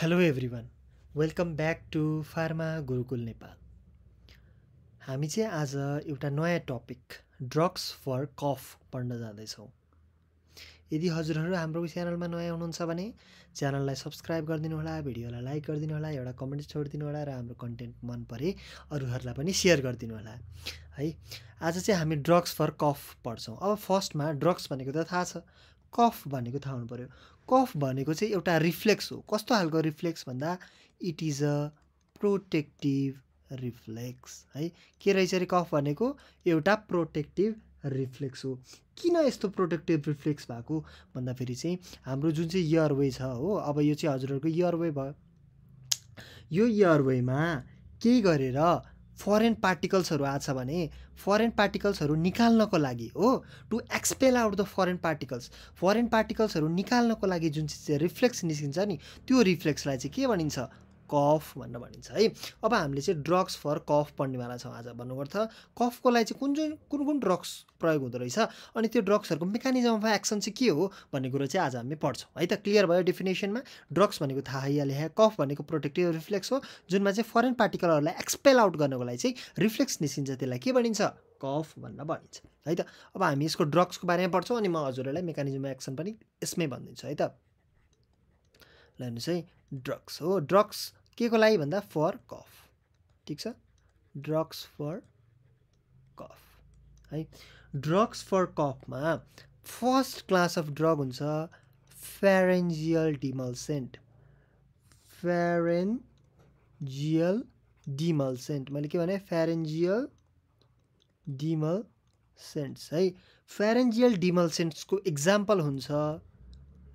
Hello everyone, welcome back to pharma Gurukul Nepal. हामी चाहिँ आज एउटा नयाँ टपिक ड्रग्स फर कफ पढ्न जाँदैछौँ। यदि हजुरहरू हाम्रो च्यानलमा नयाँ हुनुहुन्छ भने च्यानललाई सब्सक्राइब गरिदिनु होला, भिडियोलाई लाइक गरिदिनु होला, एउटा कमेन्ट छोडिदिनु होला र हाम्रो कन्टेन्ट मन परे अरूहरूलाई पनि सेयर गरिदिनु होला है। आज चाहिँ हामी ड्रग्स फर कफ पढ्छौँ। अब फर्स्टमा ड्रग्स भनेको त थाहा छ, कफ भनेको थाहा हुनु पऱ्यो। कफ भनेको चाहिँ एउटा रिफ्लेक्स हो। कस्तो खालको रिफ्लेक्स भन्दा it is a protective reflex है। के रहेछ अरे कफ भनेको एउटा प्रोटेक्टिभ रिफ्लेक्स हो। किन यस्तो प्रोटेक्टिभ रिफ्लेक्स भएको भन्दाखेरि चाहिँ हाम्रो जुन चाहिँ इयरवे छ हो, अब यो चाहिँ हजुरहरूको इयरवे भयो। यो इयरवेमा केही गरेर फरेन पार्टिकल्सहरू आछ भने फरेन पार्टिकल्सहरू निकाल्नको लागि हो, to expel out the foreign पार्टिकल्सहरू निकाल्नको लागि जुन चाहिँ रिफ्लेक्स निस्किन्छ नि, त्यो रिफ्लेक्सलाई चाहिँ के भनिन्छ? कफ भनेर भनिन्छ है। अब हामीले चाहिँ ड्रग्स फर कफ पढ्नेवाला छौँ आज। भन्नुपर्छ कफको लागि चाहिँ कुन ड्रग्स प्रयोग हुँदो रहेछ, अनि त्यो ड्रग्सहरूको मेकानिजम अफ एक्सन चाहिँ के हो भन्ने कुरो चाहिँ आज हामी पढ्छौँ है त। क्लियर भयो डेफिनेसनमा? ड्रग्स भनेको थाहा हालिहाल्यो, कफ भनेको प्रोटेक्टिभ रिफ्लेक्स हो, जुनमा चाहिँ फरेन पार्टिकलहरूलाई एक्सपेल आउट गर्नको लागि चाहिँ रिफ्लेक्स निस्किन्छ, त्यसलाई के भनिन्छ? कफ भनेर भनिन्छ है त। अब हामी यसको ड्रग्सको बारेमा पढ्छौँ अनि म हजुरहरूलाई मेकानिजम अफ एक्सन पनि यसमै भनिदिन्छु है त। ल हेर्नुहोस् है, ड्रग्स हो। ड्रग्स के को लागि भन्दा फर कफ, ठिक छ। ड्रग्स फर कफ है। ड्रग्स फर कफमा फर्स्ट क्लास अफ ड्रग हुन्छ फेरेन्जियल डिमल्सेन्ट। फेरेन्जियल डिमल्सेन्ट, मैले के भने? फेरेन्जियल डिमल्सेन्ट्स है। फेरेन्जियल डिमल्सेन्ट्सको इक्जाम्पल हुन्छ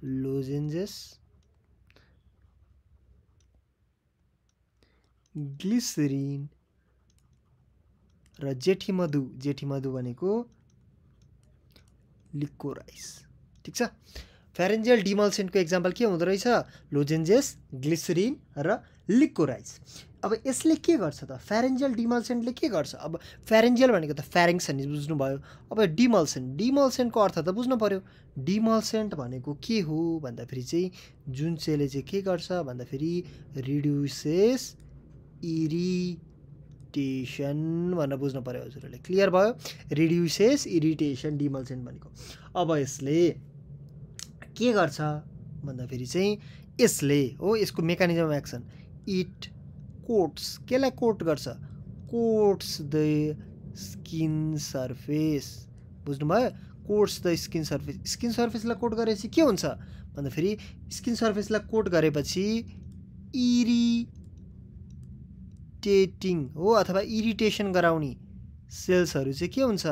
लोजेन्जेस, ग्लिसरिन र जेठीमधु। जेठीमधु भनेको लिकोराइस, ठिक छ। फेरेन्जियल डिमल्सेन्टको इक्जाम्पल के हुँदो रहेछ? लोजेन्जेस, ग्लिसरिन र लिकोराइस। अब यसले के गर्छ त? फेरेन्जियल डिमल्सेन्टले के गर्छ? अब फेरेन्जियल भनेको त फेरिङ्स नि बुझ्नुभयो। अब डिमल्सेन्टको अर्थ त बुझ्नु पऱ्यो। डिमल्सेन्ट भनेको के हो भन्दाखेरि चाहिँ जुन चाहिँले चाहिँ के गर्छ भन्दाखेरि रिड्युसेस इरिटेसन भनेर बुझ्नु पऱ्यो हजुरहरूले। क्लियर भयो? रिड्युसेस इरिटेसन डिमल्सेन्ट भनेको। अब यसले के गर्छ भन्दाखेरि चाहिँ यसले हो, यसको mechanism of action, it coats. केलाई कोट गर्छ? Coats the skin surface. बुझ्नुभयो? Coats the skin surface. Skin सर्फेसलाई कोट गरेपछि के हुन्छ भन्दाखेरि स्किन सर्फेसलाई कोट गरेपछि इरिटेटिङ हो अथवा इरिटेसन गराउने सेल्सहरू चाहिँ के हुन्छ?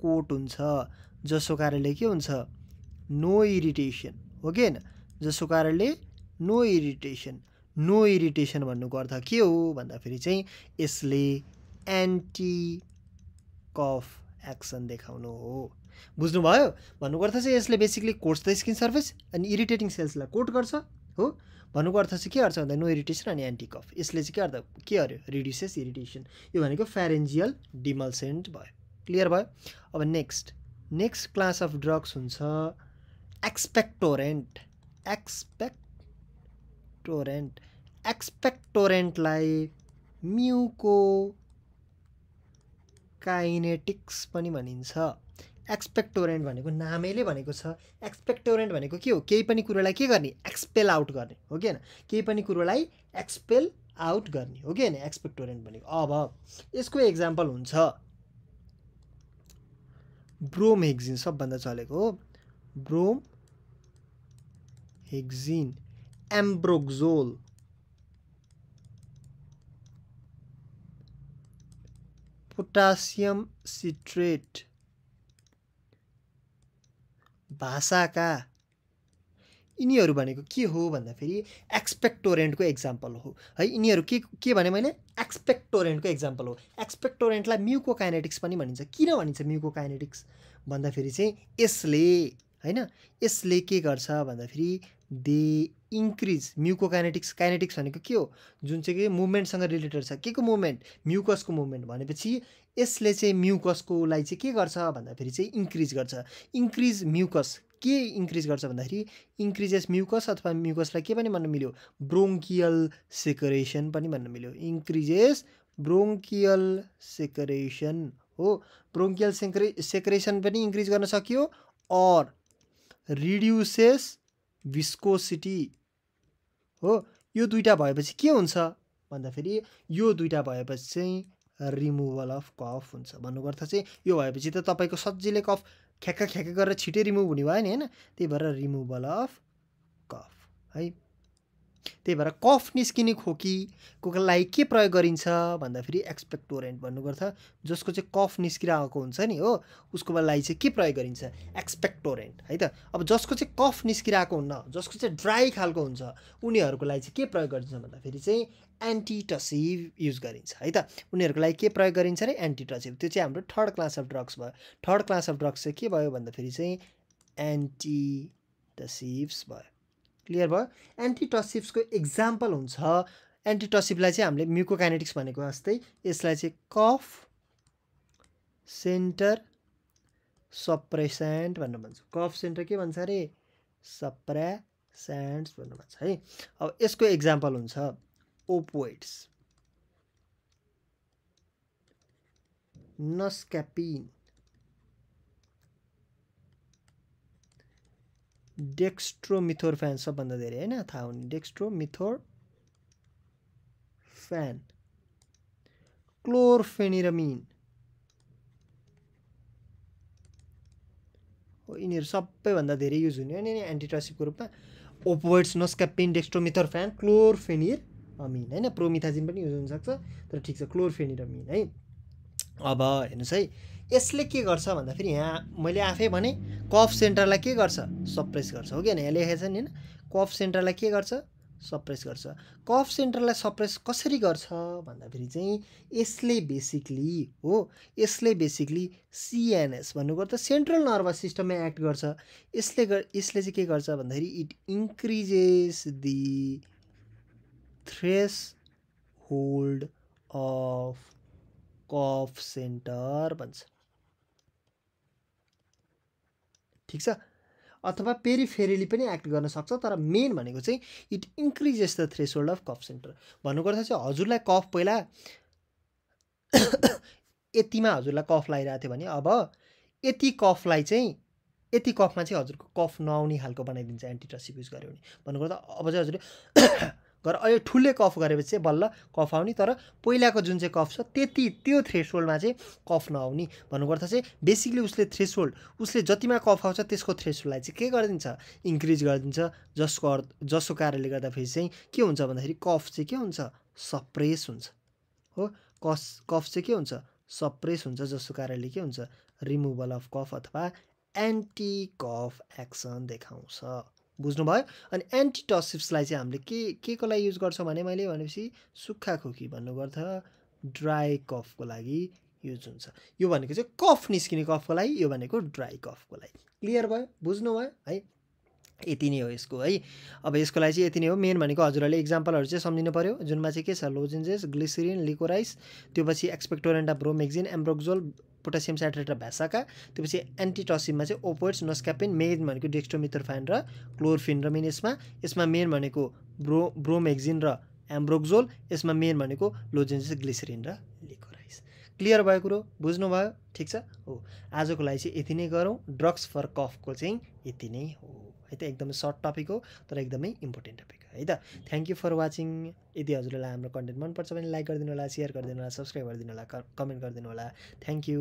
कोट हुन्छ, जसको कारणले के हुन्छ? नो इरिटेसन हो कि होइन? जसको कारणले नो इरिटेसन। नो इरिटेसन भन्नुको अर्थ के हो भन्दाखेरि चाहिँ यसले एन्टी कफ एक्सन देखाउनु हो। बुझ्नुभयो? भन्नुको अर्थ चाहिँ यसले basically quotes the skin surface अनि इरिटेटिङ सेल्सलाई कोट गर्छ हो। भन्नुको अर्थ चाहिँ के अर्थ भन्दा नो इरिटेसन अनि एन्टी कफ। यसले चाहिँ के अर्थ के अरे? Reduces irritation. यो भनेको फेरेन्जियल डिमल्सेन्ट भयो। क्लियर भयो? अब नेक्स्ट क्लास अफ ड्रग्स हुन्छ एक्सपेक्टोरेन्ट। एक्सपेक्टोरेन्टलाई म्युकोकाइनेटिक्स पनि भनिन्छ। एक्सपेक्टोरेन्ट भनेको नामैले भनेको छ। एक्सपेक्टोरेन्ट भनेको के हो? केही पनि कुरोलाई के गर्ने? एक्सपेल आउट गर्ने हो कि होइन? केही पनि कुरोलाई एक्सपेल आउट गर्ने हो कि होइन? एक्सपेक्टोरेन्ट भनेको। अब यसको एक्जाम्पल हुन्छ ब्रोमहेक्जिन, सबभन्दा चलेको हो ब्रोमहेक्जिन, एम्ब्रोक्सोल, पोटासियम सिट्रेट, भाषाका। यिनीहरू भनेको के हो भन्दाखेरि एक्सपेक्टोरेन्टको एक्जाम्पल हो है। यिनीहरू के भने मैले? एक्सपेक्टोरेन्टको एक्जाम्पल हो। एक्सपेक्टोरेन्टलाई म्युकोकाइनेटिक्स पनि भनिन्छ। किन भनिन्छ म्युकोकाइनेटिक्स भन्दाखेरि चाहिँ यसले के गर्छ भन्दाखेरि दे इन्क्रिज म्युकोकाइनेटिक्स। काइनेटिक्स भनेको के हो? जुन चाहिँ कि मुभमेन्टसँग रिलेटेड छ। के को मुभमेन्ट? म्युकसको मुभमेन्ट। भनेपछि यसले चाहिँ म्युकसको लागि चाहिँ के गर्छ भन्दाखेरि चाहिँ इन्क्रिज गर्छ। इन्क्रिज म्युकस के इन्क्रिज गर्छ भन्दाखेरि इन्क्रिजेस म्युकस अथवा म्युकसलाई के पनि भन्न मिल्यो ब्रोङ्कियल सेक्रेसन पनि भन्न मिल्यो इन्क्रिजेस ब्रोङ्कियल सेक्रेसन हो ब्रोङ्कियल सेक्रेसन पनि इन्क्रिज गर्न सकियो और रिड्युसेस विस्कोसिटी हो यो दुईटा भएपछि के हुन्छ भन्दाखेरि यो दुईटा भएपछि चाहिँ रिमुभल अफ कफ हुन्छ भन्नुको अर्थ चाहिँ यो भएपछि त तपाईँको सजिलै कफ ख्याक्क गरेर छिटै रिमुभ हुने भयो नि होइन त्यही भएर रिमुभल अफ कफ है त्यही भएर कफ निस्किने खोकीको लागि के प्रयोग गरिन्छ भन्दाखेरि एक्सपेक्टोरेन्ट भन्नुको अर्थ जसको चाहिँ कफ निस्किरहेको हुन्छ नि हो उसको लागि चाहिँ के प्रयोग गरिन्छ एक्सपेक्टोरेन्ट है त अब जसको चाहिँ कफ निस्किरहेको हुन्न जसको चाहिँ ड्राई खालको हुन्छ उनीहरूको लागि चाहिँ के प्रयोग गरिन्छ भन्दाखेरि चाहिँ एन्टिटसिभ युज गरिन्छ है त उनीहरूको लागि के प्रयोग गरिन्छ रे एन्टिटसिभ त्यो चाहिँ हाम्रो थर्ड क्लास अफ ड्रग्स भयो थर्ड क्लास अफ ड्रग्स चाहिँ के भयो भन्दाखेरि चाहिँ एन्टिटसिभ्स भयो क्लियर भयो एन्टिटसिभ्सको एक्जाम्पल हुन्छ एन्टिटसिभलाई चाहिँ हामीले म्युकोकाइनेटिक्स भनेको जस्तै यसलाई चाहिँ कफ सेन्टर सप्रेसेन्ट भनेर भन्छ कफ सेन्टर के भन्छ अरे सप्रेसेन्ट्स भनेर भन्छ है अब यसको एक्जाम्पल हुन्छ ओपोइड्स नस्क्यापिन डेक्स्ट्रोमिथोरफेन सबभन्दा धेरै हैन थाहा हुने डेक्स्ट्रोमिथोरफेन क्लोरफेनिरामिन हो यिनीहरू सबैभन्दा धेरै युज हुने हैन एन्टिटसिभको रूपमा ओपोइड्स नस्क्यापिन डेक्स्ट्रोमिथोरफेन क्लोरफेनिरामिन हैन प्रोमिथाजिन पनि युज हुन सक्छ तर ठीक छ क्लोरफेनिरामिन है अब हेर्नुस् है यसले के गर्छ भन्दाखेरि यहाँ मैले आफै भने कफ सेन्टरलाई के गर्छ सप्रेस गर्छ हो कि हैन यहाँ लेखेको छ नि हैन कफ सेन्टरलाई के गर्छ सप्रेस गर्छ कफ सेन्टरलाई सप्रेस कसरी गर्छ भन्दाखेरि चाहिँ यसले बेसिकली सिएनएस भन्नुको त सेन्ट्रल नर्भस सिस्टममा एक्ट गर्छ यसले चाहिँ के गर्छ भन्दाखेरि it increases the threshold of कफ सेन्टर भन्छ ठीक छ अथवा पेरिफेरली पनि एक्ट गर्न सक्छ तर मेन भनेको चाहिँ it increases the threshold of कफ सेन्टर भन्नुको अर्थ चाहिँ हजुरलाई कफ पहिला यतिमा हजुरलाई कफ लागिरहेको थियो भने अब यति कफमा चाहिँ हजुरको कफ नआउने खालको बनाइदिन्छ एन्टिटसिभ युज गर्यो भने भन्नुको अर्थ अब चाहिँ हजुरले गर अहिले ठुलै कफ गरेपछि चाहिँ बल्ल कफ आउने तर पहिलाको जुन चाहिँ कफ छ त्यो थ्रेसहोल्डमा चाहिँ कफ नआउने भन्नुको अर्थ चाहिँ बेसिकली उसले जतिमा कफ आउँछ त्यसको थ्रेसहोल्डलाई चाहिँ के गरिदिन्छ इन्क्रिज गरिदिन्छ जसको कारणले गर्दाखेरि चाहिँ के हुन्छ भन्दाखेरि कफ चाहिँ के हुन्छ सप्रेस हुन्छ हो कफ चाहिँ के हुन्छ सप्रेस हुन्छ जसको कारणले के हुन्छ रिमुभल अफ कफ अथवा एन्टी कफ एक्सन देखाउँछ बुझ्नुभयो अनि एन्टिटसिभ्सलाई चाहिँ हामीले के को लागि युज गर्छौँ भने मैले भनेपछि सुक्खा खोकी भन्नुको अर्थ ड्राई कफको लागि युज हुन्छ यो भनेको चाहिँ कफ निस्किने कफको लागि यो भनेको ड्राई कफको लागि क्लियर भयो बुझ्नुभयो है यति नै हो यसको है अब यसको लागि चाहिँ यति नै हो मेन भनेको हजुरहरूले एक्जाम्पलहरू चाहिँ सम्झिनु पर्यो जुनमा चाहिँ के छ लोजेन्जेस ग्लिसरिन लिकोराइस त्यो पछि एक्सपेक्टोरेन्ट अफ ब्रोमेक्जिन एम्ब्रोक्जोल पोटासियम साइट्रेट र भ्यासाका त्यो पछि एन्टिटसिभमा चाहिँ ओपोइड्स नस्क्यापिन मेन भनेको डेक्स्ट्रोमिथोरफेन र क्लोरफेनिरामिन यसमा मेन भनेको ब्रोमेक्जिन र एम्ब्रोक्जोल यसमा मेन भनेको लोजेन्जेस ग्लिसरिन र लिकोराइस क्लियर भएको कुरो बुझ्नुभयो ठीक छ हो आजको लागि चाहिँ यति नै गरौँ ड्रग्स फर कफको चाहिँ यति नै हो है त एकदमै सर्ट टपिक हो तर एकदमै इम्पोर्टेन्ट टपिक हो है त थ्याङ्क यू फर वाचिङ यदि हजुरलाई हाम्रो कन्टेन्ट मनपर्छ भने लाइक गरिदिनु होला सेयर गरिदिनु होला सब्सक्राइब गरिदिनु होला कमेन्ट गरिदिनु होला थ्याङ्क यू